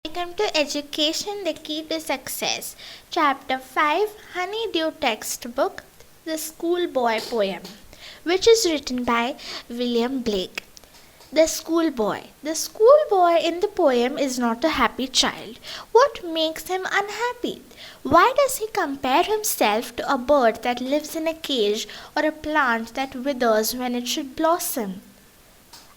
Welcome to Education, the Key to Success. Chapter 5, Honeydew Textbook, The Schoolboy Poem, which is written by William Blake. The schoolboy. The schoolboy in the poem is not a happy child. What makes him unhappy? Why does he compare himself to a bird that lives in a cage or a plant that withers when it should blossom?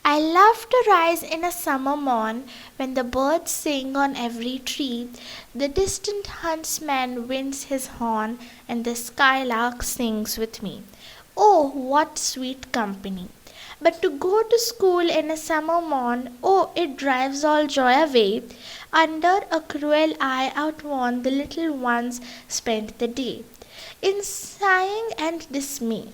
I love to rise in a summer morn when the birds sing on every tree, the distant huntsman winds his horn, and the skylark sings with me. Oh, what sweet company! But to go to school in a summer morn, oh, it drives all joy away. Under a cruel eye outworn, the little ones spend the day in sighing and dismay.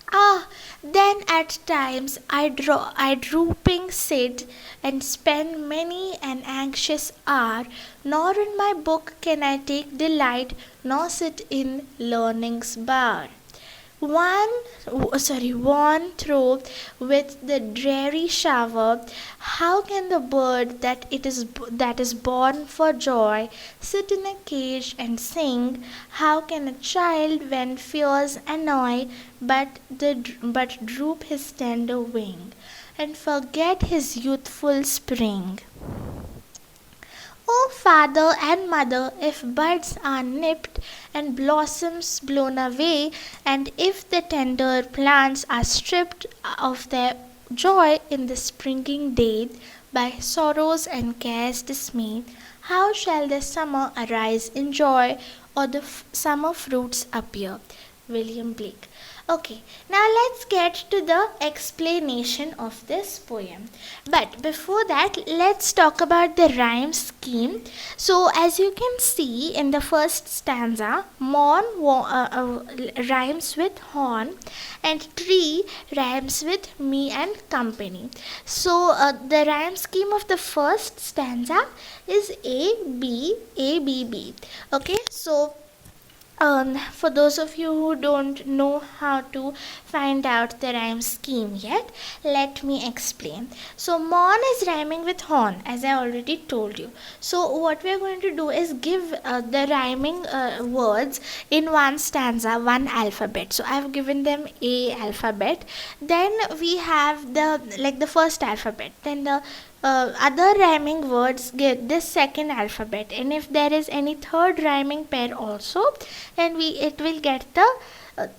Ah, then at times I drooping sit and spend many an anxious hour, nor in my book can I take delight, nor sit in learning's bar. Worn through with the dreary shower, how can the bird that is born for joy sit in a cage and sing? How can a child, when fears annoy, but droop his tender wing, and forget his youthful spring? Oh, father and mother, if buds are nipped and blossoms blown away, and if the tender plants are stripped of their joy in the springing day, by sorrows and cares dismayed, how shall the summer arise in joy, or the summer fruits appear? William Blake. Okay, now let's get to the explanation of this poem. But before that, let's talk about the rhyme scheme. So, as you can see in the first stanza, rhymes with horn, and tree rhymes with me and company. So, the rhyme scheme of the first stanza is A B A B B. Okay, so for those of you who don't know how to find out the rhyme scheme yet, let me explain. So, morn is rhyming with horn, as I already told you. So, what we are going to do is give the rhyming words in one stanza, one alphabet. So, I have given them A alphabet. Then we have the first alphabet. Then the other rhyming words get this second alphabet, and if there is any third rhyming pair also, then it will get the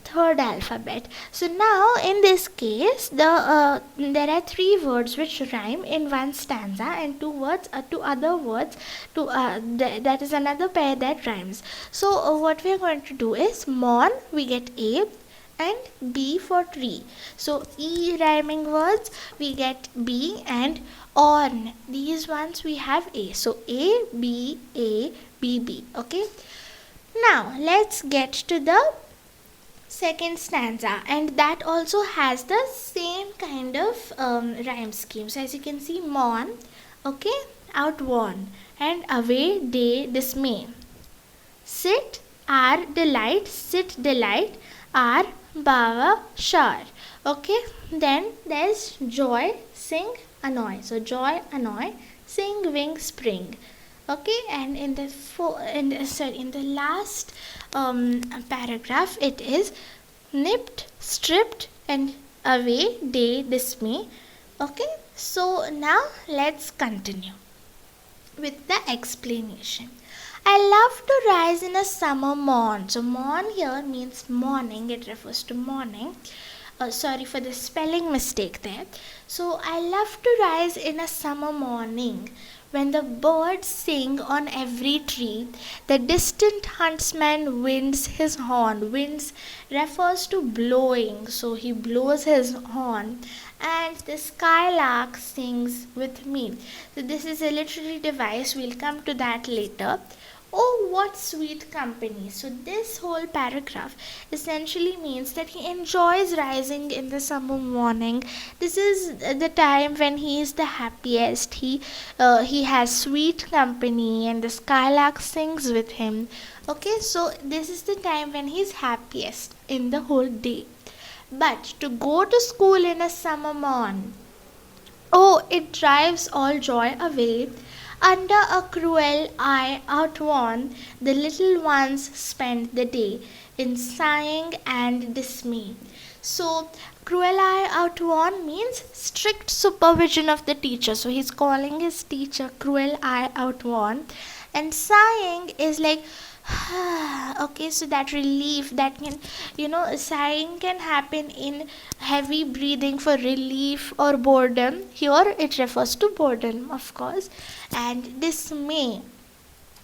third alphabet. So now in this case, there are three words which rhyme in one stanza, and two other words that is another pair that rhymes. So what we are going to do is morn, we get A, and B for tree. So E rhyming words, we get B, and on, these ones we have A. So A, B, B. Okay. Now let's get to the second stanza, and that also has the same kind of rhyme scheme. So as you can see, morn, okay, outworn, and away day dismay. Sit delight, are bower shore. Okay, then there's joy, sing, annoy. So joy, annoy, sing, wing, spring. Okay, and in the last paragraph, it is nipped, stripped, and away day dismay. Okay, so now let's continue with the explanation. I love to rise in a summer morn. So morn here means morning. It refers to morning. Sorry for the spelling mistake there. So I love to rise in a summer morning when the birds sing on every tree. The distant huntsman winds his horn. Winds refers to blowing. So he blows his horn. And the skylark sings with me. So this is a literary device. We'll come to that later. Oh, what sweet company. So this whole paragraph essentially means that he enjoys rising in the summer morning. This is the time when he is the happiest. He has sweet company, and the skylark sings with him. Okay, so this is the time when he is happiest in the whole day. But to go to school in a summer morn, oh, it drives all joy away. Under a cruel eye outworn, the little ones spend the day in sighing and dismay. So, cruel eye outworn means strict supervision of the teacher. So, he's calling his teacher cruel eye outworn. And sighing is like, okay, so that relief that can, sighing can happen in heavy breathing for relief or boredom. Here it refers to boredom, of course. And dismay,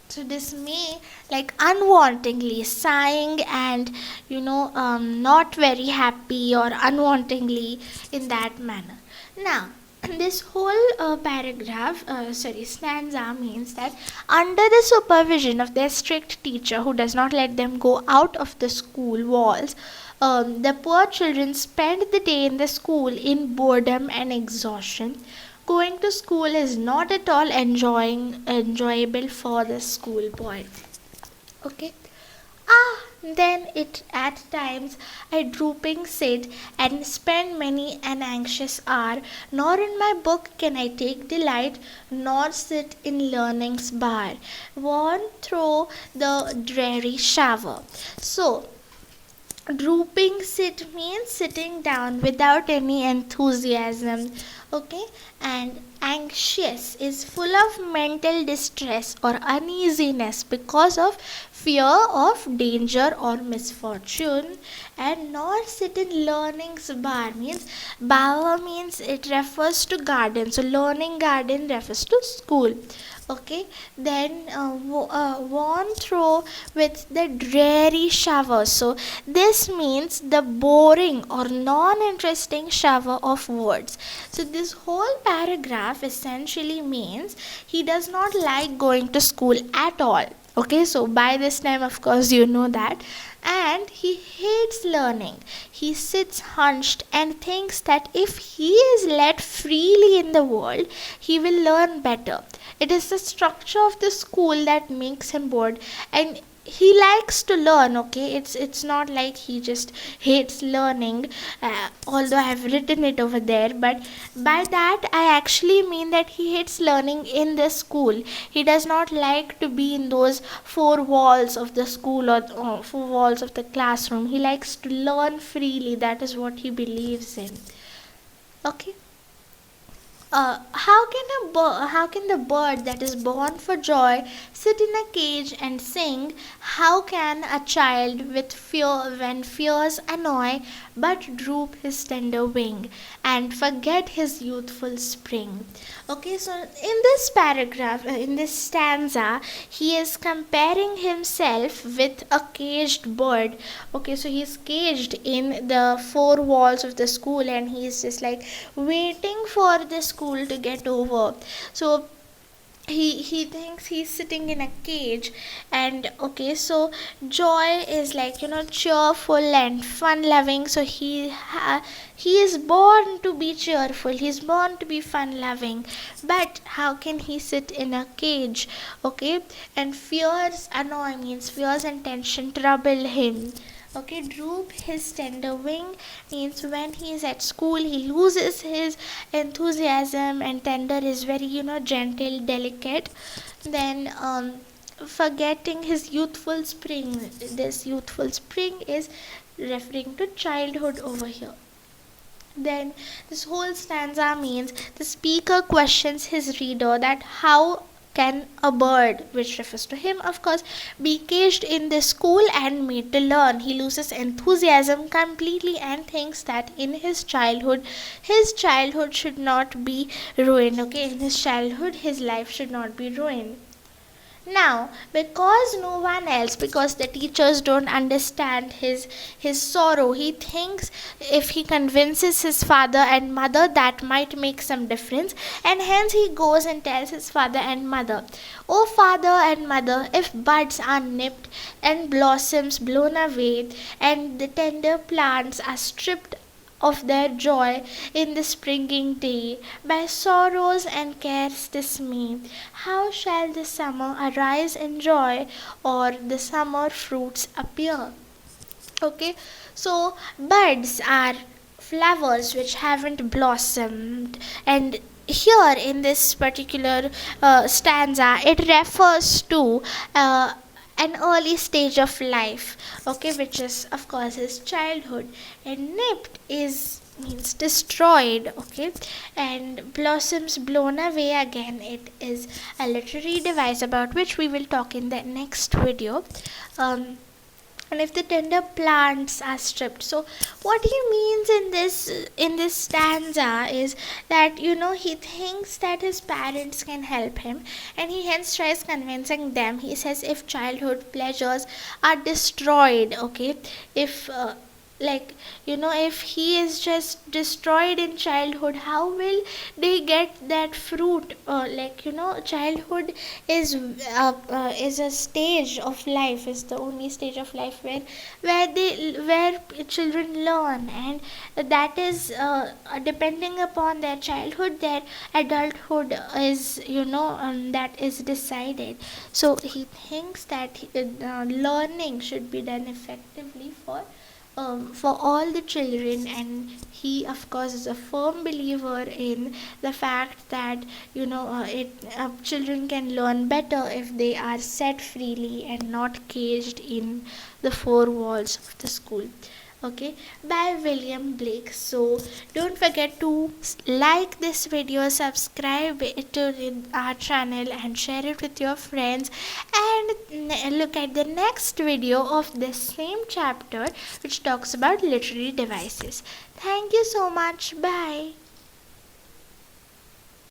so dismay, like unwantingly sighing and not very happy or unwantingly in that manner. Now this whole stanza means that under the supervision of their strict teacher who does not let them go out of the school walls, the poor children spend the day in the school in boredom and exhaustion. Going to school is not at all enjoyable for the schoolboy. Okay. Then it at times I drooping sit and spend many an anxious hour, nor in my book can I take delight, nor sit in learning's bar, worn through the dreary shower. So drooping sit means sitting down without any enthusiasm. Okay, and anxious is full of mental distress or uneasiness because of fear of danger or misfortune. And nor sit in learning's bar means, bower means it refers to garden, so learning garden refers to school. Okay, then worn through with the dreary shower. So this means the boring or non-interesting shower of words. So this whole paragraph essentially means he does not like going to school at all. Okay, so by this time, of course, you know that. And he hates learning. He sits hunched and thinks that if he is let freely in the world, he will learn better. It is the structure of the school that makes him bored, and he likes to learn. Okay, it's not like he just hates learning, although I have written it over there, but by that I actually mean that he hates learning in the school. He does not like to be in those four walls of the school or four walls of the classroom. He likes to learn freely. That is what he believes in. Okay. How can the bird that is born for joy sit in a cage and sing? How can a child with fear when fears annoy but droop his tender wing and forget his youthful spring? Okay, so in this paragraph, in this stanza, he is comparing himself with a caged bird. Okay, so he's caged in the four walls of the school and he's just like waiting for the school to get over. So he thinks he's sitting in a cage. And okay, so joy is like cheerful and fun loving. So he is born to be cheerful, he's born to be fun loving, but how can he sit in a cage? Okay, and fears annoy means fears and tension trouble him. Okay, droop his tender wing means when he is at school he loses his enthusiasm, and tender is very gentle, delicate. Then forgetting his youthful spring. This youthful spring is referring to childhood over here. Then this whole stanza means the speaker questions his reader that how can a bird, which refers to him of course, be caged in this school and made to learn? He loses enthusiasm completely and thinks that in his childhood should not be ruined. Okay, in his childhood his life should not be ruined. Now, because no one else, because the teachers don't understand his sorrow, he thinks if he convinces his father and mother, that might make some difference, and hence he goes and tells his father and mother, "Oh father and mother, if buds are nipped and blossoms blown away, and the tender plants are stripped of their joy in the springing day, by sorrows and cares dismayed, how shall the summer arise in joy, or the summer fruits appear?" Okay, so buds are flowers which haven't blossomed, and here in this particular stanza, it refers to an early stage of life, okay, which is of course his childhood. And nipped is means destroyed, okay, and blossoms blown away again, it is a literary device about which we will talk in the next video. And if the tender plants are stripped, so what he means in this stanza is that, he thinks that his parents can help him, and he hence tries convincing them. He says if childhood pleasures are destroyed, okay, if like, if he is just destroyed in childhood, how will they get that fruit? Childhood is a stage of life, is the only stage of life where children learn, and that is depending upon their childhood, their adulthood is, that is decided. So he thinks that learning should be done effectively for all the children, and he of course is a firm believer in the fact that, children can learn better if they are set freely and not caged in the four walls of the school. Okay, by William Blake. So don't forget to like this video, subscribe to our channel, and share it with your friends, and look at the next video of this same chapter, which talks about literary devices. Thank you so much. Bye.